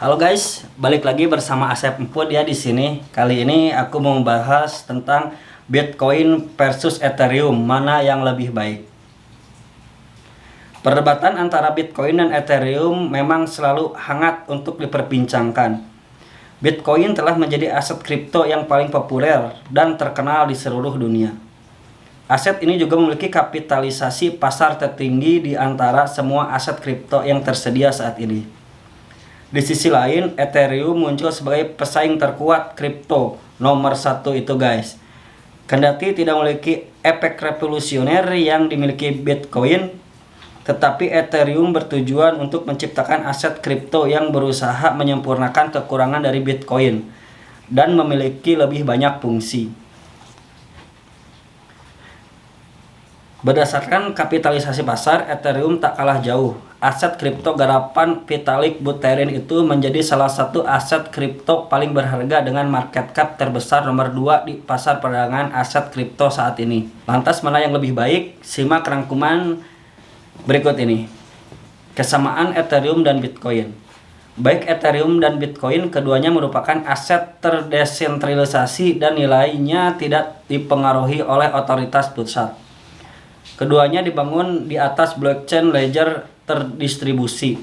Halo guys, balik lagi bersama Asep Emput ya di sini. Kali ini aku mau membahas tentang Bitcoin versus Ethereum, mana yang lebih baik. Perdebatan antara Bitcoin dan Ethereum memang selalu hangat untuk diperbincangkan. Bitcoin telah menjadi aset kripto yang paling populer dan terkenal di seluruh dunia. Aset ini juga memiliki kapitalisasi pasar tertinggi di antara semua aset kripto yang tersedia saat ini. Di sisi lain, Ethereum muncul sebagai pesaing terkuat kripto nomor satu itu guys. Kendati tidak memiliki efek revolusioner yang dimiliki Bitcoin, tetapi Ethereum bertujuan untuk menciptakan aset kripto yang berusaha menyempurnakan kekurangan dari Bitcoin dan memiliki lebih banyak fungsi. Berdasarkan kapitalisasi pasar, Ethereum tak kalah jauh. Aset kripto garapan Vitalik Buterin itu menjadi salah satu aset kripto paling berharga dengan market cap terbesar nomor 2 di pasar perdagangan aset kripto saat ini. Lantas mana yang lebih baik? Simak rangkuman berikut ini. Kesamaan Ethereum dan Bitcoin. Baik Ethereum dan Bitcoin, keduanya merupakan aset terdesentralisasi dan nilainya tidak dipengaruhi oleh otoritas pusat. Keduanya dibangun di atas blockchain ledger terdistribusi,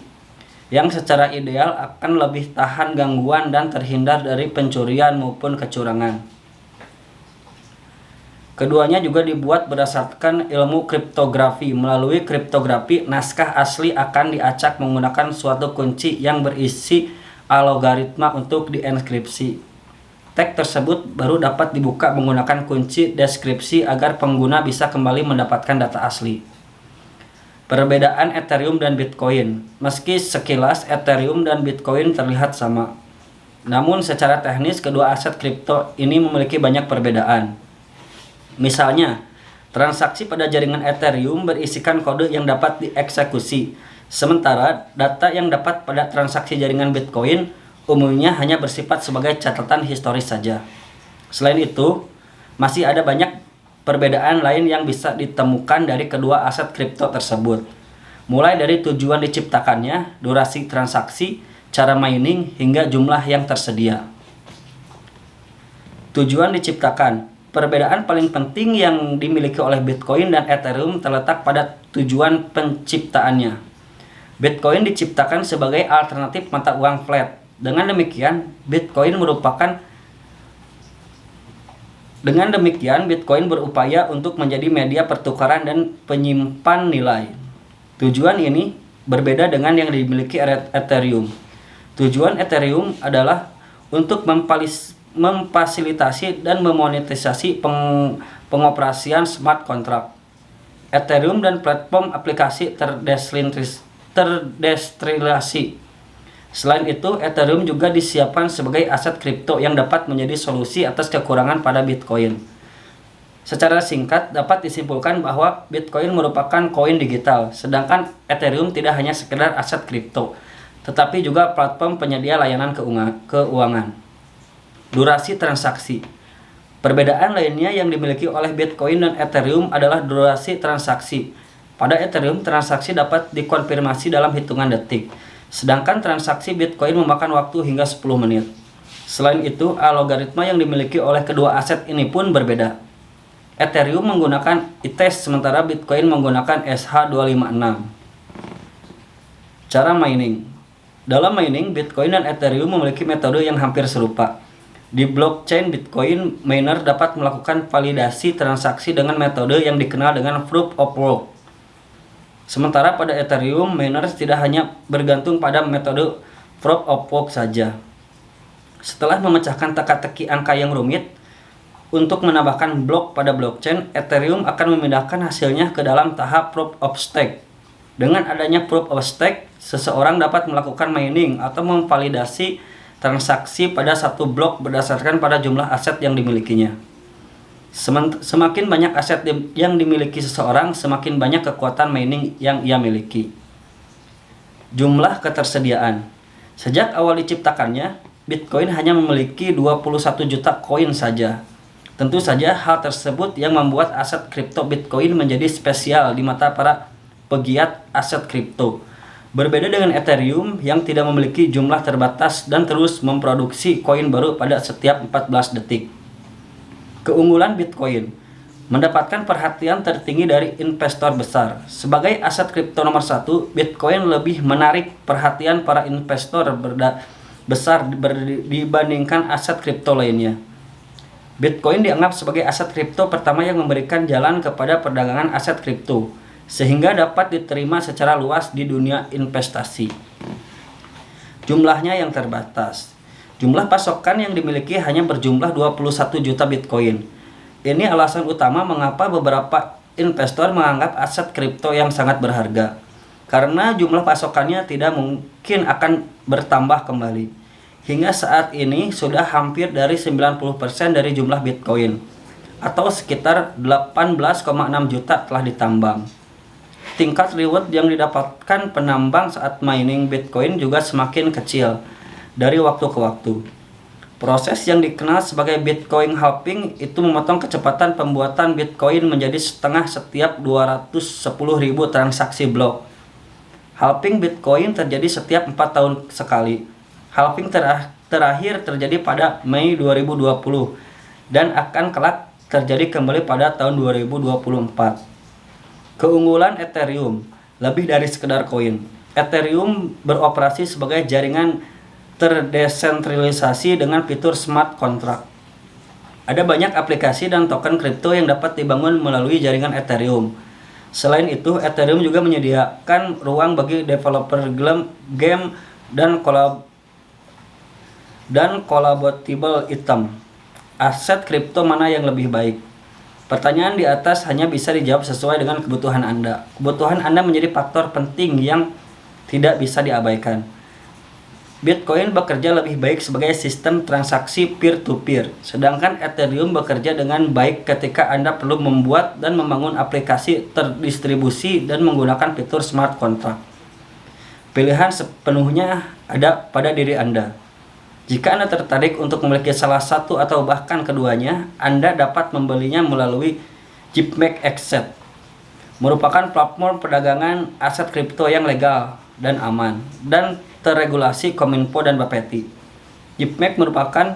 yang secara ideal akan lebih tahan gangguan dan terhindar dari pencurian maupun kecurangan. Keduanya juga dibuat berdasarkan ilmu kriptografi. Melalui kriptografi, naskah asli akan diacak menggunakan suatu kunci yang berisi algoritma untuk dienkripsi. Teks tersebut baru dapat dibuka menggunakan kunci deskripsi agar pengguna bisa kembali mendapatkan data asli. Perbedaan Ethereum dan Bitcoin. Meski sekilas Ethereum dan Bitcoin terlihat sama, namun secara teknis kedua aset kripto ini memiliki banyak perbedaan. Misalnya, transaksi pada jaringan Ethereum berisikan kode yang dapat dieksekusi, sementara data yang dapat pada transaksi jaringan Bitcoin umumnya hanya bersifat sebagai catatan historis saja. Selain itu, masih ada banyak perbedaan lain yang bisa ditemukan dari kedua aset kripto tersebut. Mulai dari tujuan diciptakannya, durasi transaksi, cara mining, hingga jumlah yang tersedia. Tujuan diciptakan. Perbedaan paling penting yang dimiliki oleh Bitcoin dan Ethereum terletak pada tujuan penciptaannya. Bitcoin diciptakan sebagai alternatif mata uang flat. Dengan demikian, Bitcoin berupaya untuk menjadi media pertukaran dan penyimpan nilai. Tujuan ini berbeda dengan yang dimiliki Ethereum. Tujuan Ethereum adalah untuk memfasilitasi dan memonetisasi pengoperasian smart contract. Ethereum dan platform aplikasi terdesentralisasi. Selain itu, Ethereum juga disiapkan sebagai aset kripto yang dapat menjadi solusi atas kekurangan pada Bitcoin. Secara singkat, dapat disimpulkan bahwa Bitcoin merupakan koin digital, sedangkan Ethereum tidak hanya sekedar aset kripto, tetapi juga platform penyedia layanan keuangan. Durasi transaksi. Perbedaan lainnya yang dimiliki oleh Bitcoin dan Ethereum adalah durasi transaksi. Pada Ethereum, transaksi dapat dikonfirmasi dalam hitungan detik, sedangkan transaksi Bitcoin memakan waktu hingga 10 menit. Selain itu, algoritma yang dimiliki oleh kedua aset ini pun berbeda. Ethereum menggunakan ITES, sementara Bitcoin menggunakan SH256. Cara mining. Dalam mining, Bitcoin dan Ethereum memiliki metode yang hampir serupa. Di blockchain Bitcoin, miner dapat melakukan validasi transaksi dengan metode yang dikenal dengan Proof of Work. Sementara pada Ethereum, miners tidak hanya bergantung pada metode Proof of Work saja. Setelah memecahkan teka-teki angka yang rumit, untuk menambahkan blok pada blockchain, Ethereum akan memindahkan hasilnya ke dalam tahap Proof of Stake. Dengan adanya Proof of Stake, seseorang dapat melakukan mining atau memvalidasi transaksi pada satu blok berdasarkan pada jumlah aset yang dimilikinya. Semakin banyak aset yang dimiliki seseorang, semakin banyak kekuatan mining yang ia miliki. Jumlah ketersediaan. Sejak awal diciptakannya, Bitcoin hanya memiliki 21 juta koin saja. Tentu saja hal tersebut yang membuat aset kripto Bitcoin menjadi spesial di mata para pegiat aset kripto. Berbeda dengan Ethereum yang tidak memiliki jumlah terbatas dan terus memproduksi koin baru pada setiap 14 detik. Keunggulan Bitcoin mendapatkan perhatian tertinggi dari investor besar. Sebagai aset kripto nomor 1, Bitcoin lebih menarik perhatian para investor besar dibandingkan aset kripto lainnya. Bitcoin dianggap sebagai aset kripto pertama yang memberikan jalan kepada perdagangan aset kripto, sehingga dapat diterima secara luas di dunia investasi. Jumlahnya yang terbatas. Jumlah pasokan yang dimiliki hanya berjumlah 21 juta Bitcoin. Ini alasan utama mengapa beberapa investor menganggap aset kripto yang sangat berharga, karena jumlah pasokannya tidak mungkin akan bertambah kembali. Hingga saat ini sudah hampir dari 90% dari jumlah Bitcoin, atau sekitar 18,6 juta telah ditambang. Tingkat reward yang didapatkan penambang saat mining Bitcoin juga semakin kecil dari waktu ke waktu. Proses yang dikenal sebagai Bitcoin halving itu memotong kecepatan pembuatan Bitcoin menjadi setengah setiap 210.000 transaksi blok. Halving Bitcoin terjadi setiap 4 tahun sekali. Halving terakhir terjadi pada Mei 2020 dan akan kelak terjadi kembali pada tahun 2024. Keunggulan Ethereum lebih dari sekedar koin. Ethereum beroperasi sebagai jaringan terdesentralisasi dengan fitur smart contract. Ada banyak aplikasi dan token kripto yang dapat dibangun melalui jaringan Ethereum. Selain itu, Ethereum juga menyediakan ruang bagi developer game dan collectible item. Aset kripto mana yang lebih baik? Pertanyaan di atas hanya bisa dijawab sesuai dengan kebutuhan Anda. Kebutuhan Anda menjadi faktor penting yang tidak bisa diabaikan. Bitcoin bekerja lebih baik sebagai sistem transaksi peer-to-peer, sedangkan Ethereum bekerja dengan baik ketika Anda perlu membuat dan membangun aplikasi terdistribusi dan menggunakan fitur smart contract. Pilihan sepenuhnya ada pada diri Anda. Jika Anda tertarik untuk memiliki salah satu atau bahkan keduanya, Anda dapat membelinya melalui Gipmek Exchange, merupakan platform perdagangan aset kripto yang legal dan aman, dan terregulasi Kominfo dan Bapeti. Gipmek merupakan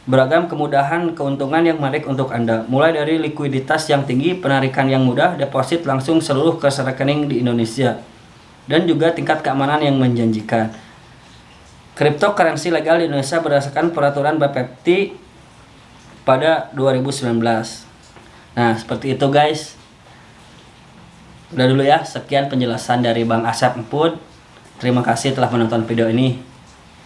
beragam kemudahan keuntungan yang menarik untuk Anda, mulai dari likuiditas yang tinggi, penarikan yang mudah, deposit langsung seluruh ke rekening di Indonesia, dan juga tingkat keamanan yang menjanjikan. Cryptocurrency legal di Indonesia berdasarkan peraturan Bapeti pada 2019. Nah, seperti itu guys. Udah dulu ya, sekian penjelasan dari Bang Asep Empud. Terima kasih telah menonton video ini.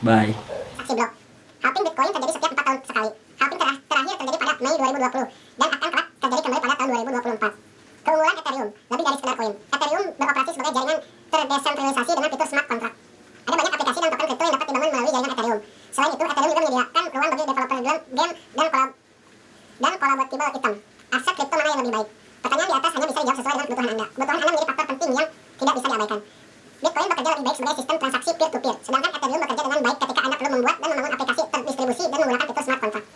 Bye. Saksi blok. Halving Bitcoin terjadi setiap 4 tahun sekali. Halving terakhir terjadi pada Mei 2020 dan akan kelak terjadi kembali pada tahun 2024. Keunggulan Ethereum lebih dari sekedar koin. Ethereum beroperasi sebagai jaringan terdesentralisasi dengan fitur smart contract. Ada banyak aplikasi dan token kripto yang dapat dibangun melalui jaringan Ethereum. Selain itu, Ethereum juga menyediakan ruang bagi developer game dan collectible item. Aset kripto mana yang lebih baik? Pertanyaan di atas hanya bisa dijawab sesuai dengan kebutuhan Anda. Kebutuhan Anda menjadi faktor penting yang tidak bisa diabaikan. Bitcoin bekerja lebih baik sebagai sistem transaksi peer-to-peer, sedangkan Ethereum bekerja dengan baik ketika Anda perlu membuat dan membangun aplikasi terdistribusi dan menggunakan fitur smart contract.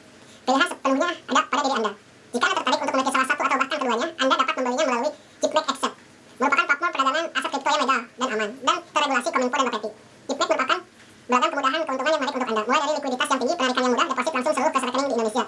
Pilihan sepenuhnya ada pada diri Anda. Jika Anda tertarik untuk memiliki salah satu atau bahkan keduanya, Anda dapat membelinya melalui Gipmek Exchange, merupakan platform perdagangan aset kripto yang legal dan aman, dan terregulasi Kominfo dan Bapeti. Gipmek merupakan beragam kemudahan keuntungan yang menarik untuk Anda, mulai dari likuiditas yang tinggi, penarikan yang mudah, deposit langsung seluruh ke rekening di Indonesia,